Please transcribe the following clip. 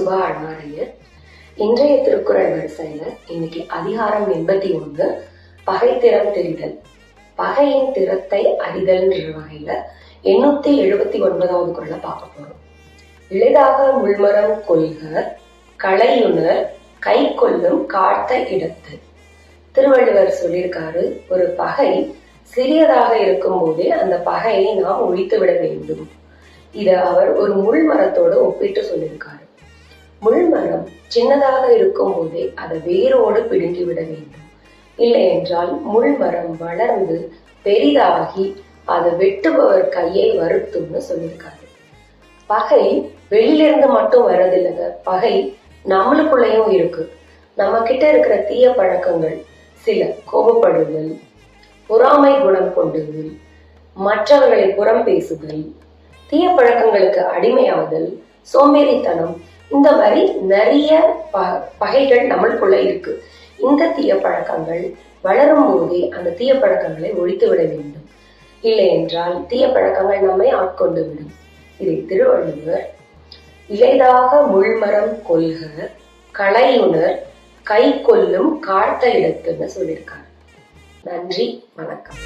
சுபா அழகாரையர். இன்றைய திருக்குறள் வரிசையில இன்னைக்கு அதிகாரம் 81 பகைத்திறம் தெரிதல். பகையின் திறத்தை அறிதல் வகையில 879வது குறளை பார்க்க போறோம். எளிதாக முள்மரம் கொள்க களையுணர் கை கொள்ளும் காத்த இடத்து. திருவள்ளுவர் சொல்லியிருக்காரு, ஒரு பகை சிறியதாக இருக்கும் போதே அந்த பகையை நாம் ஒழித்து விட வேண்டும். இத அவர் ஒரு முள் மரத்தோடு ஒப்பிட்டு சொல்லியிருக்காரு. முள்மரம் சின்னதாக இருக்கும் போதே அதை வேரோடு பிடுங்கி விட வேண்டும். இல்லை என்றால் முள்மரம் வளர்ந்து பெரிதாகி அதை வெட்டுபவர் கையை வருத்தும்னு சொல்லியிருக்காரு. பகை வெளியிலிருந்து மட்டும் வர்றதில்லைங்க, பகை நம்மளுக்குள்ளேயும் இருக்கு. நம்ம கிட்ட இருக்கிற தீய பழக்கங்கள் சில: கோபப்படுதல், பொறாமை குணம் கொண்டுதல், மற்றவர்களை புறம் பேசுதல், தீய பழக்கங்களுக்கு அடிமையாதல், சோம்பேறித்தனம், இந்த மாதிரி நிறைய பகைகள் நம்மளுக்குள்ள இருக்கு. இந்த தீய பழக்கங்கள் வளரும் போதே அந்த தீய பழக்கங்களை ஒழித்து விட வேண்டும். இல்லை என்றால் தீய பழக்கங்கள் நம்மை ஆட்கொண்டு விடும். இதை திருவள்ளுவர் இளைதாக முள்மரம் கொள்க களையுணர் கை கொள்ளும் காத்த இடத்துன்னு சொல்லியிருக்காரு. நன்றி, வணக்கம்.